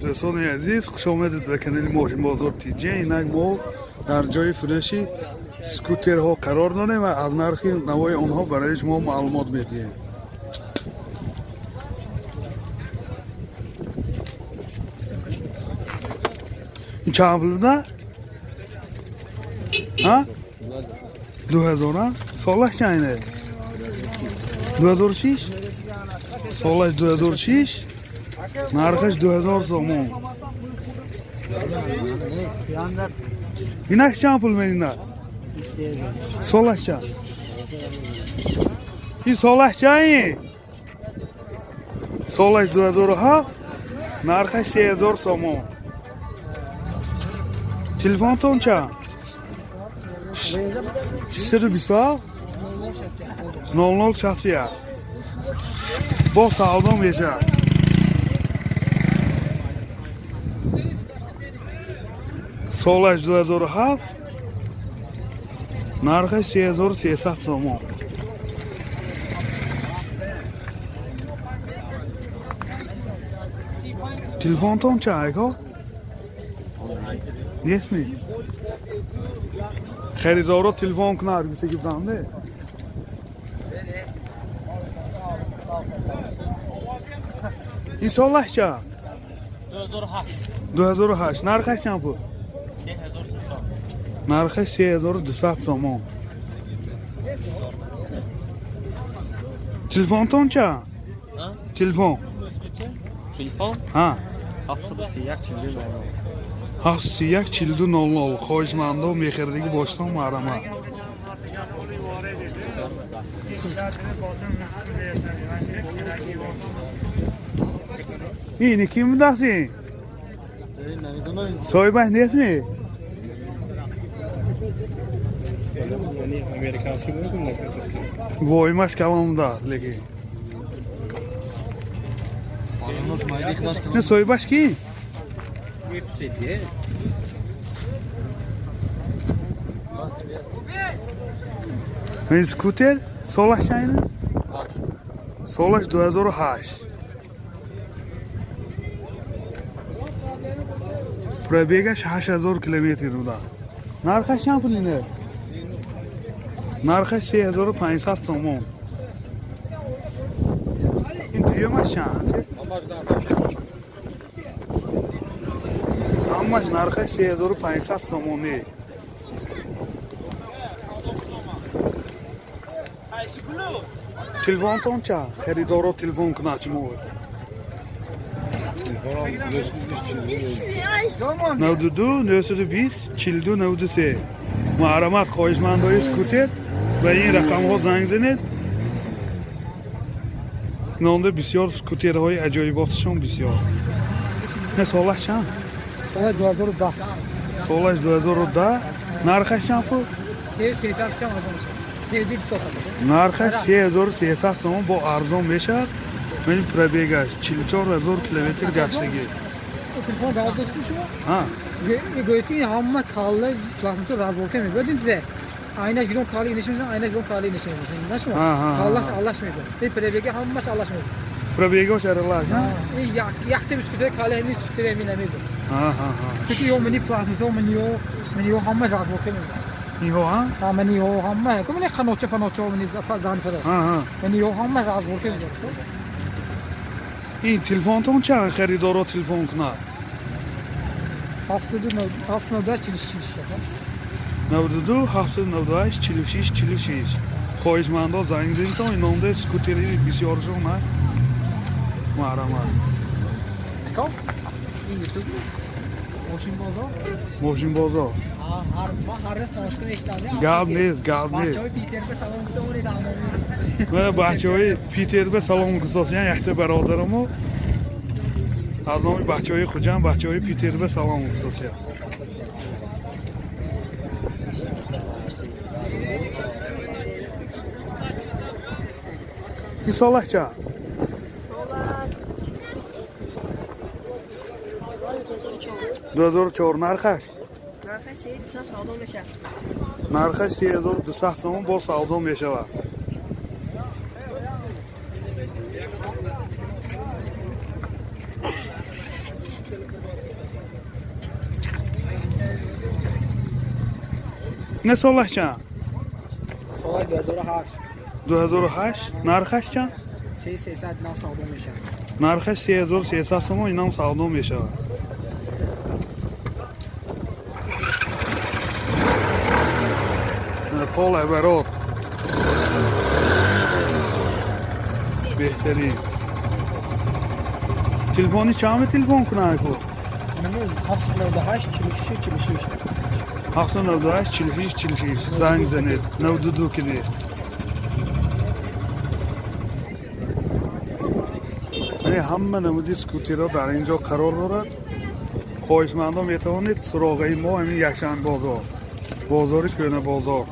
دوستان عزیز خوش آمدید به کانال ماشین بازار تیجی. اینک ما در جای فروش اسکوترها قرار داریم و از نرخ نوای آنها برای شما معلومات میدیم. این چند بوده؟ ها؟ 2000 سالش چنده؟ 2006 سالش 2006 نرخش 2000 سومون. اینک چند پول میدینه؟ سالش چند؟ این سالش چند؟ سالش 2007 نرخش 3000 سومون. تلفنتون چند؟ 320 0061 با سعودا میشه. سالش 2007 نرخش 3300 سومون. تلفنتون چند ها؟ نیست نی؟ خریدارا تلفن کنار بیسه که بنده این سالش چند؟ 2008 نرخش چند بود؟ 3200 نرخش 3200 سومون. تلفنتون چند؟ تلفن تلفن ها 731 731 خواهش منده و میخردگی باشتان معرمه. اینی کی میدهسی؟ صاحبش نیست می؟ وایمش کلام ده لگی نه صاحبش کی؟ این سکوتر سالش چنده؟ سالش 2008 پربیگش 8000 کیلومتر بوده. نرخش چند پولینه؟ نرخش 3500 سومون. این دیومش چند؟ همش نرخش 3500 سومونه. تلفنتون چند؟ خریدارا تلفن کنه چمو 92 920 42 93 معرمت خواهشمندای اسکوتر و این رقم ها زنگ زنید. نانده بسیار اسکوترهای عجایباتشون بسیار. نه سالش چند؟ سال 2010 سالش 2010 نرخش چند بود؟ 3300 نرخش 3300 سومون با ارزان میشه. این پربیگش 44000 کیلومتر گشتگی. تلفن راز داشتی شما؟ ها گویی همه کاله پلاسماسو راز ورکه می‌بودین زه. ayna giron kali inişimizden ayna giron kali inişimiz. Nasıl mı? Allah şmeydi. Te prebege hammaş Allah şmeydi. Prebege şerler. İyi yaktı bisküte kali henüz bisküte emin emiydi. Ha. Çünkü yo meni plasmasa meni yo hammaş rahat bakıyor. İho ha? Ha meni yo hammaş. Kuma ne khanocha panocha meni zan fada. Ha. Meni yo hammaş rahat bakıyor. این تلفنتون چند خریدارا تلفن کنه؟ 794 چلیش 92 798 46 46 خواهشمندا زنگ زنید تا این نامده سکوتری بسیارشون نه معرمه. کام؟ این تو ماشین بازار هر روز تانشکن اشتاده گاب نیست بچه‌های پیتر به سلام گفتم من بچه‌های پیتر به سلام گذاشتن یخت برادرمو از نام بچه‌های خوجم بچه‌های پیتر به سلام گذاشتن. این سالش چه؟ 2004 نرخش؟ نرخش 3200 سودا میشه. نرخش 3200 تومان با سودا میشه. نه سالش چند؟ سال 2008 2008 نرخش چند؟ 3300 اینا سودا میشه. نرخش 3300 تومان اینا هم سودا میشه. پول عبارات بهترین تلفنی چند تلفن کنه کو؟ من 798 46 46 798 46 46 زنگ زنید 92 کلی. همه نمودی سکوترها در اینجا قرار دارد. خواهشمندان میتوانید سراغ ما همین یکشنبه بازار بازار کهنه بازار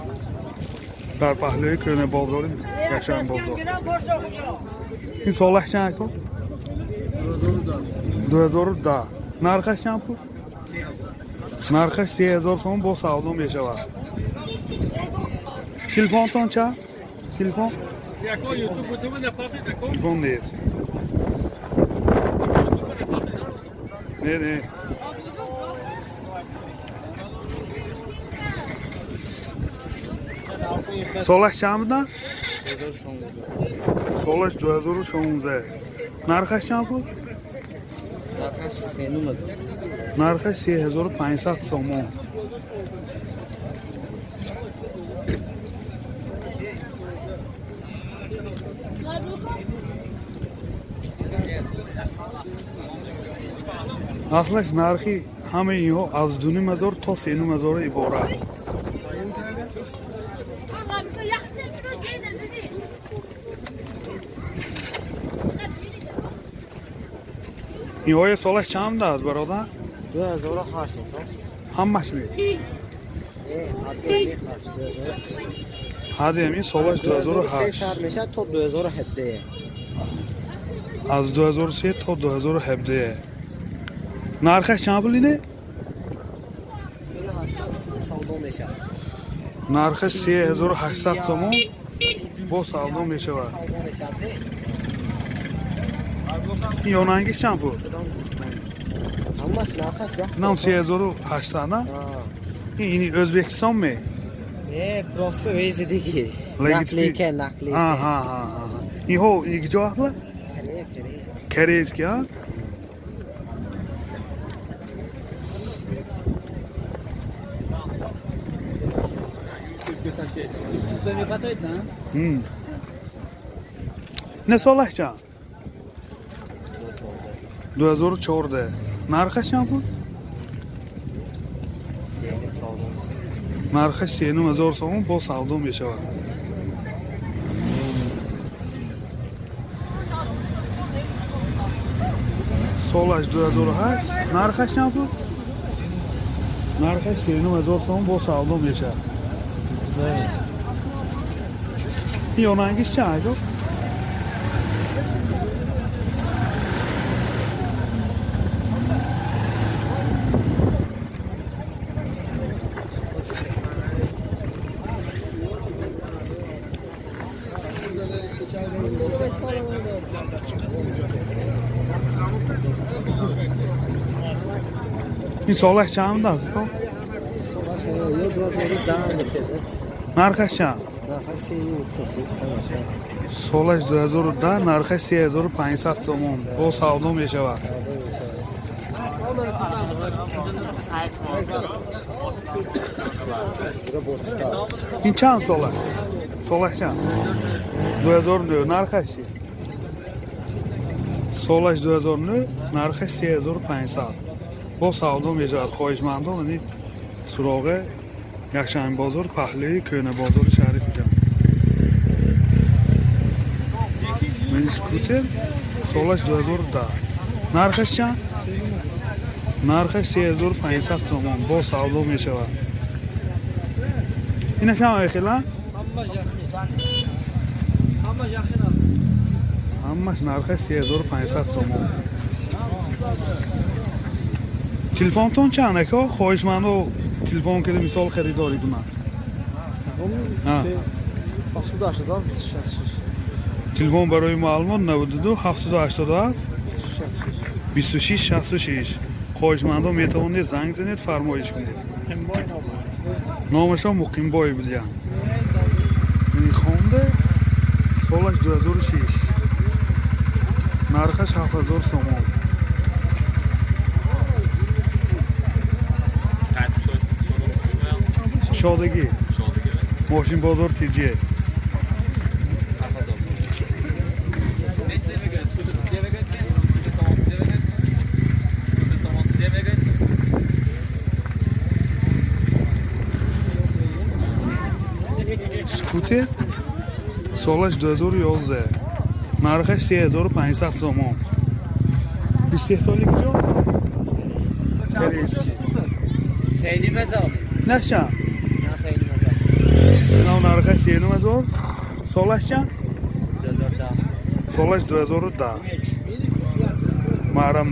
در پهلوی کهنه بازار یکشنبه بازار. این سالش چند کن؟ 2010 نرخش چند بود؟ نرخش 3000 تومان با سودا می شود. تلفنتون چند؟ تلفن؟ تلفن نیست. نه سالش چند بودن؟ سالش 2016 نرخش چند بود؟ نرخش 3500 تومان. اصلش نرخی همه اینها از 2000 تا 3000 عبارت. اینهای سالش چند است برادر؟ 2008 همش می حدی همین سالش 2008 میشه تا 2017 از 2003 تا 2017 نرخش چند بولینه؟ سودا میشه. نرخش 3800 تومان با سودا می شود. این یونانگیش چند بود؟ همش نرخش نه 3800 نه؟ اینی ازبکستان می؟ نه просто ویز دیگه نقلی که نقلی. این ها یک جا اخلا؟ کریز که ها؟ نه سالش چند؟ 2014 نرخش چند بود؟ نرخش 39000 تومان با سودا می شود. سالش 2008 نرخش چند بود؟ نرخش 39000 تومان با سودا می شود. این یونانگیش چند بود؟ این سالش چند است؟ نرخش چند؟ سالش 2010 نرخش 3500 تومان با سودا می شود. این چند سالش؟ سالش چند؟ 2009 نرخش چی؟ سالش 2009 نرخش 3500 با سودا می شود. خواهشمندان سراغ یکشنبه بازار پهلوی کهنه بازار شریف جان. من سکوتر سالش 2010 نرخش چند؟ نرخش 3500 تومان با سودا می شود. این چند خیلی؟ همش نرخش 3500 تومان. تلفنتون چنده که خواهشمندو تلفن که مثال خریداری کنن؟ 782 تلفن برای معلومات 92 787 26 66. خواهشمندان میتوانید زنگ زنید فرمایش کنید. نامشان مقیمبای بودیم این خونده سالش 2006 نرخش 7000 سومون شادگی ماشین بازار تیجیه سکوتر سالش 2011 نرخش 3500 سومون 23 سالی کجا؟ خیلی اسکی سیلی بزار نشم نه سیلی بزار نه نرخش 39,000 سالش چند؟ 2010 سالش 2010 محرم